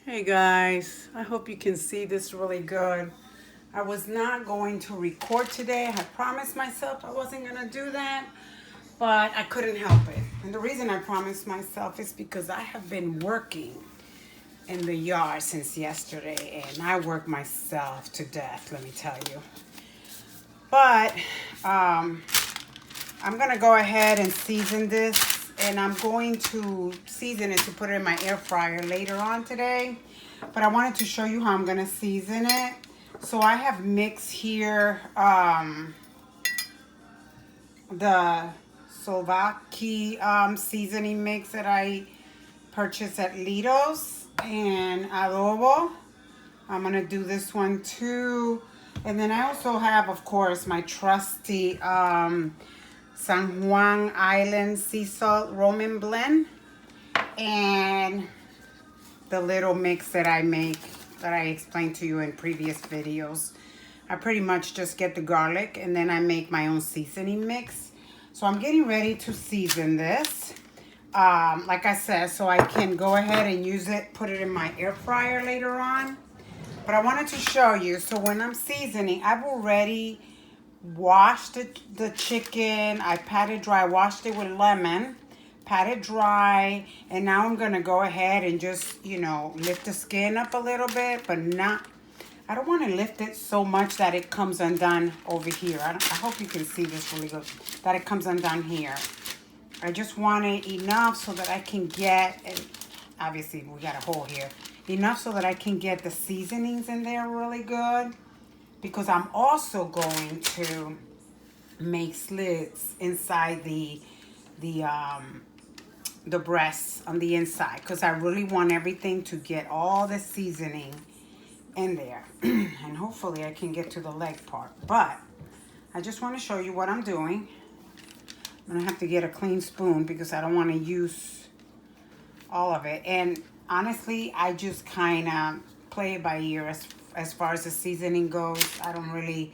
Hey guys, I hope you can see this really good. I was not going to record today. I had promised myself I wasn't going to do that, but I couldn't help it. And the reason I promised myself is because I have been working in the yard since yesterday, and I work myself to death, let me tell you. But I'm going to go ahead and season this, and I'm going to season it to put it in my air fryer later on today. But I wanted to show you how I'm going to season it. So I have mixed here the Slovaki seasoning mix that I purchased at Lido's and adobo. I'm going to do this one too. And then I also have, of course, my trusty San Juan Island sea salt Roman blend, and the little mix that I make that I explained to you in previous videos. I pretty much just get the garlic and then I make my own seasoning mix. So I'm getting ready to season this. Like I said, so I can go ahead and use it, put it in my air fryer later on. But I wanted to show you, so when I'm seasoning, I've already washed the chicken. I pat it dry, washed it with lemon, pat it dry, and now I'm gonna go ahead and just, lift the skin up a little bit, but not, I don't want to lift it so much that it comes undone over here. I hope you can see this really good, that it comes undone here. I just want it enough so that I can get, and obviously we got a hole here, enough so that I can get the seasonings in there really good, because I'm also going to make slits inside the breasts on the inside, because I really want everything to get all the seasoning in there. And hopefully I can get to the leg part, but I just want to show you what I'm doing. I'm gonna have to get a clean spoon because I don't want to use all of it. And honestly, I just kind of play it by ear as far as the seasoning goes. I don't really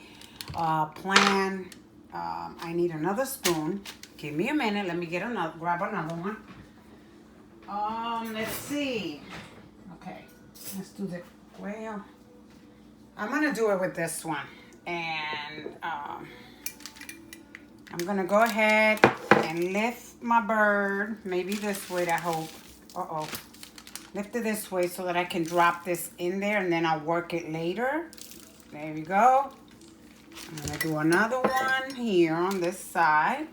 plan. I need another spoon. Give me a minute. Let me grab another one. Let's see. Okay, let's do the, well, I'm gonna do it with this one. And I'm gonna go ahead and lift my bird, maybe this way, I hope. Lift it this way so that I can drop this in there, and then I'll work it later. There we go. I'm gonna do another one here on this side.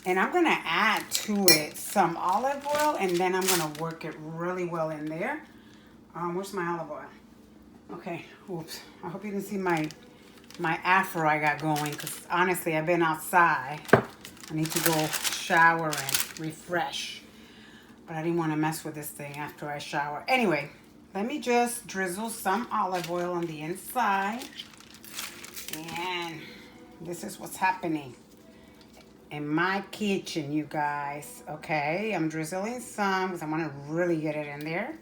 And I'm gonna add to it some olive oil, and then I'm gonna work it really well in there. Where's my olive oil? Okay, oops. I hope you can see my afro I got going, because honestly, I've been outside. I need to go shower and refresh. But I didn't want to mess with this thing after I shower. Anyway, let me just drizzle some olive oil on the inside. And this is what's happening in my kitchen, you guys. Okay, I'm drizzling some because I want to really get it in there,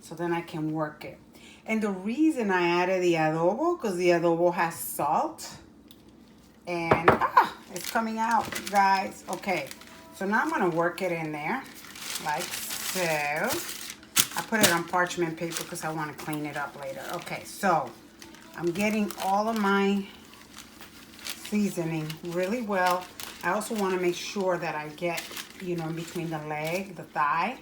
so then I can work it. And the reason I added the adobo, because the adobo has salt. And it's coming out, guys. Okay, so now I'm going to work it in there like so. I put it on parchment paper because I want to clean it up later. Okay, so I'm getting all of my seasoning really well. I also want to make sure that I get, in between the leg, the thigh,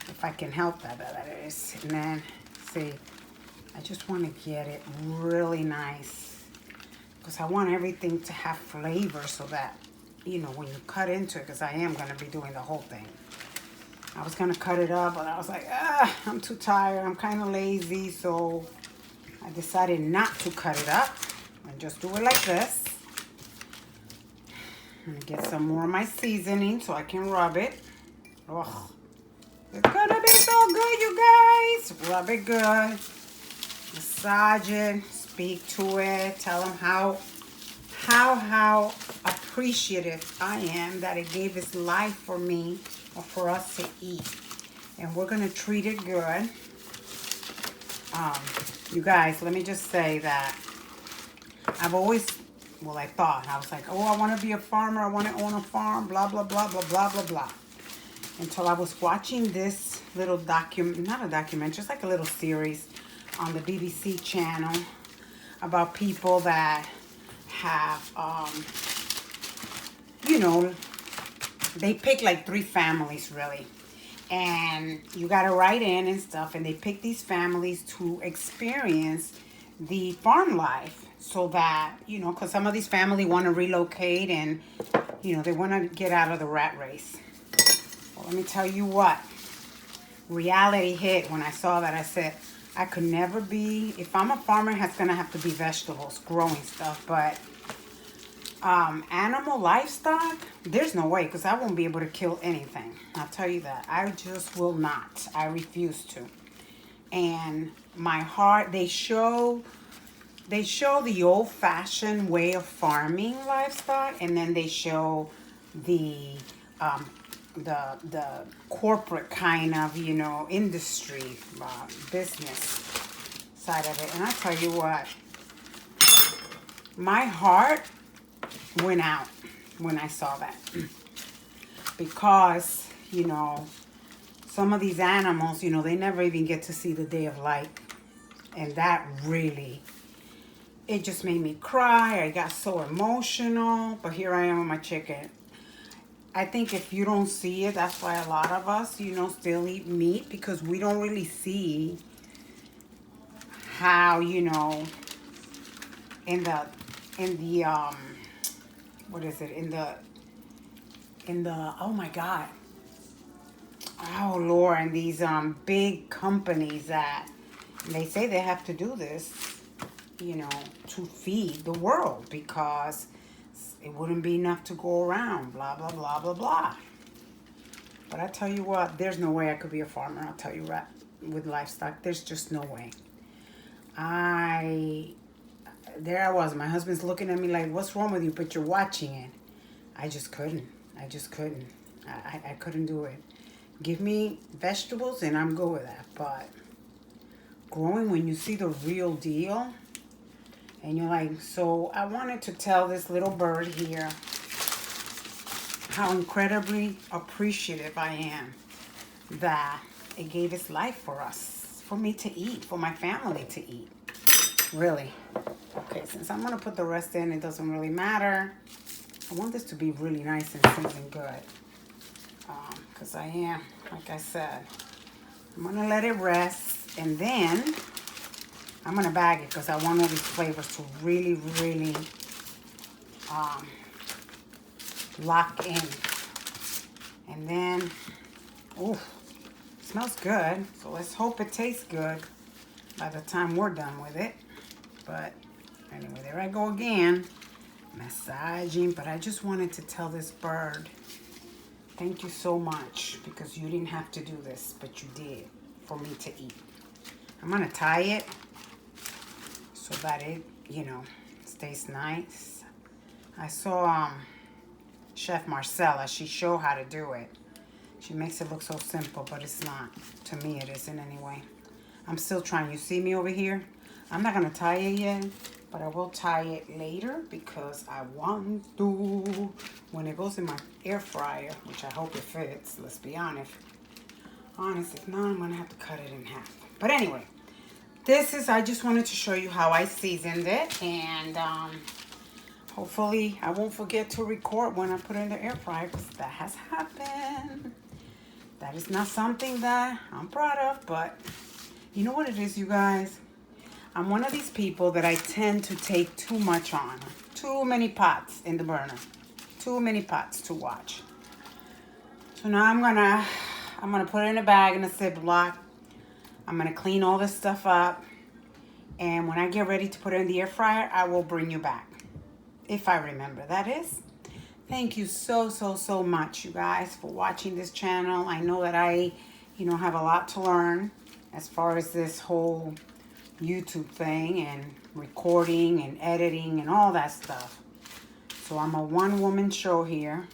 if I can help that is. And then, see, I just want to get it really nice, because I want everything to have flavor so that, when you cut into it, because I am going to be doing the whole thing. I was going to cut it up, but I was like, I'm too tired. I'm kind of lazy, so I decided not to cut it up and just do it like this. I'm going to get some more of my seasoning so I can rub it. Oh, it's going to be so good, you guys. Rub it good. Massage it. Speak to it. Tell them how appreciative I am that it gave its life for me, or for us to eat. And we're going to treat it good. You guys, let me just say that I've always, well, I was like, oh, I want to be a farmer. I want to own a farm, blah, blah, blah, blah, blah, blah, blah. Until I was watching this little not a document, just like a little series on the BBC channel about people that have, you know, they pick like 3 families really. And you got to write in and stuff. And they pick these families to experience the farm life. So that, you know, because some of these families want to relocate and, you know, they want to get out of the rat race. Well, let me tell you what. Reality hit when I saw that. I said, I could never be, if I'm a farmer, it's going to have to be vegetables, growing stuff. But animal livestock, there's no way, because I won't be able to kill anything. I'll tell you that. I just will not. I refuse to. And my heart, they show the old-fashioned way of farming livestock, and then they show the corporate kind of, you know, industry, business side of it. And I tell you what, my heart went out when I saw that. Because, you know, some of these animals, you know, they never even get to see the day of light. And that really, it just made me cry. I got so emotional. But here I am with my chicken. I think if you don't see it, that's why a lot of us, you know, still eat meat. Because we don't really see how, you know, in the what is it? In the, oh my God. Oh Lord, and these big companies that they say they have to do this, you know, to feed the world because it wouldn't be enough to go around, blah, blah, blah, blah, blah. But I tell you what, there's no way I could be a farmer, I'll tell you right, with livestock. There's just no way. There I was, my husband's looking at me like, what's wrong with you? But you're watching it. I just couldn't. I couldn't do it. Give me vegetables and I'm good with that. But growing, when you see the real deal, and you're like, so I wanted to tell this little bird here how incredibly appreciative I am that it gave its life for us, for me to eat, for my family to eat. Really. Okay, since I'm going to put the rest in, it doesn't really matter. I want this to be really nice and seasoned good. Because I am, like I said, I'm going to let it rest. And then I'm going to bag it because I want all these flavors to really, really lock in. And then, oh, smells good. So let's hope it tastes good by the time we're done with it. But anyway, there I go again, massaging. But I just wanted to tell this bird, thank you so much, because you didn't have to do this, but you did for me to eat. I'm gonna tie it so that it, you know, stays nice. I saw Chef Marcella, she showed how to do it. She makes it look so simple, but it's not. To me, it isn't anyway. I'm still trying. You see me over here? I'm not gonna tie it yet, but I will tie it later because I want to. When it goes in my air fryer, which I hope it fits, let's be honest. If not, I'm gonna have to cut it in half. But anyway, this is, I just wanted to show you how I seasoned it, and hopefully I won't forget to record when I put it in the air fryer, because that has happened. That is not something that I'm proud of, but you know what it is, you guys? I'm one of these people that I tend to take too much on. Too many pots in the burner. Too many pots to watch. So now I'm gonna put it in a bag, in a Ziploc. I'm gonna clean all this stuff up. And when I get ready to put it in the air fryer, I will bring you back. If I remember, that is. Thank you so, so, so much, you guys, for watching this channel. I know that I, you know, have a lot to learn as far as this whole YouTube thing and recording and editing and all that stuff. So I'm a one-woman show here.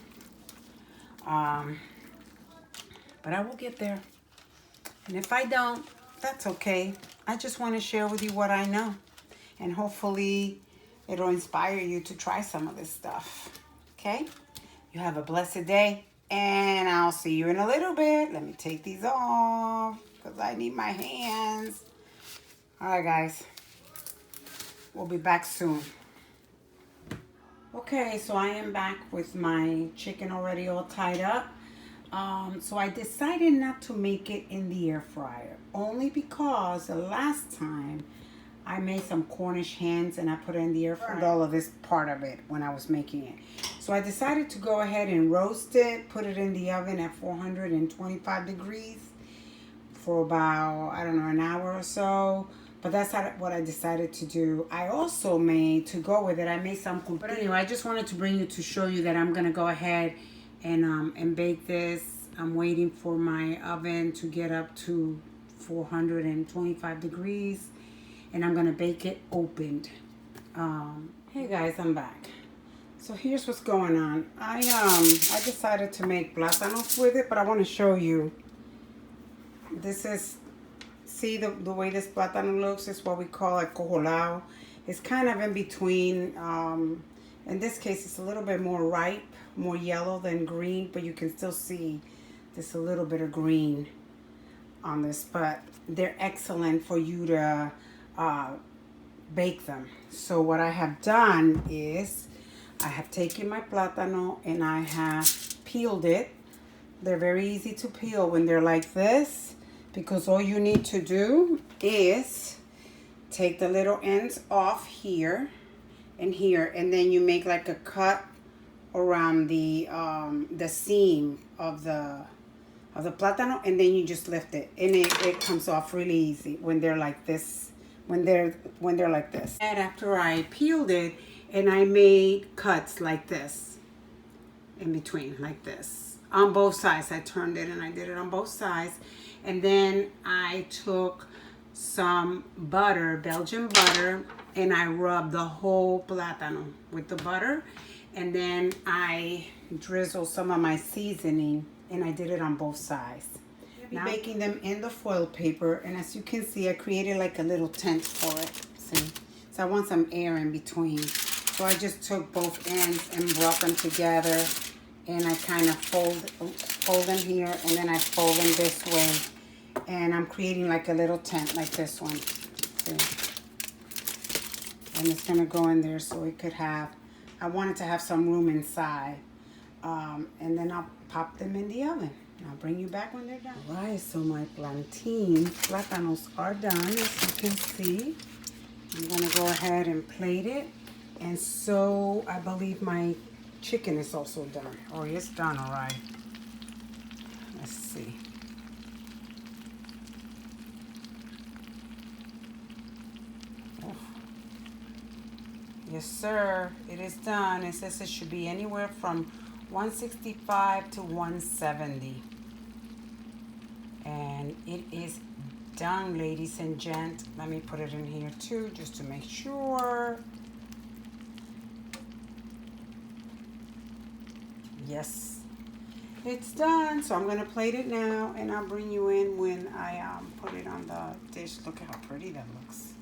But I will get there. And if I don't, that's okay. I just want to share with you what I know. And hopefully it'll inspire you to try some of this stuff. Okay? You have a blessed day. and I'll see you in a little bit. Let me take these off because I need my hands. All right, guys. We'll be back soon. Okay, so I am back with my chicken already all tied up. So I decided not to make it in the air fryer, only because the last time I made some Cornish hens and I put it in the air fryer. All of this part of it when I was making it. So I decided to go ahead and roast it, put it in the oven at 425 degrees for about, I don't know, an hour or so. But that's what I decided to do. I also made, to go with it, I made some. But anyway, I just wanted to bring you to show you that I'm going to go ahead and bake this. I'm waiting for my oven to get up to 425 degrees. And I'm going to bake it opened. Hey guys, I'm back. So here's what's going on. I decided to make plátanos with it, but I want to show you. This is, see the way this plátano looks is what we call a cojolao. It's kind of in between. In this case, it's a little bit more ripe, more yellow than green, but you can still see there's a little bit of green on this. But they're excellent for you to bake them. So what I have done is I have taken my plátano and I have peeled it. They're very easy to peel when they're like this, because all you need to do is take the little ends off here and here, and then you make like a cut around the seam of the plátano, and then you just lift it, and it comes off really easy when they're like this. When they're like this. And after I peeled it, and I made cuts like this in between, like this, on both sides. I turned it and I did it on both sides. And then I took some butter, Belgian butter, and I rubbed the whole plátano with the butter. And then I drizzled some of my seasoning, and I did it on both sides. Now, baking them in the foil paper, and as you can see, I created like a little tent for it. See, so I want some air in between. So I just took both ends and brought them together, and I kind of fold them here, and then I fold them this way, and I'm creating like a little tent like this one. See? And it's gonna go in there so it could have, I wanted to have some room inside, and then I'll pop them in the oven. I'll bring you back when they're done. All right, so my plátanos are done, as you can see. I'm gonna go ahead and plate it. And so I believe my chicken is also done. Oh, it's done, all right. Let's see. Oh. Yes, sir, it is done. It says it should be anywhere from 165 to 170. And it is done, ladies and gents. Let me put it in here too, just to make sure. Yes, it's done. So I'm gonna plate it now, and I'll bring you in when I put it on the dish. Look at how pretty that looks.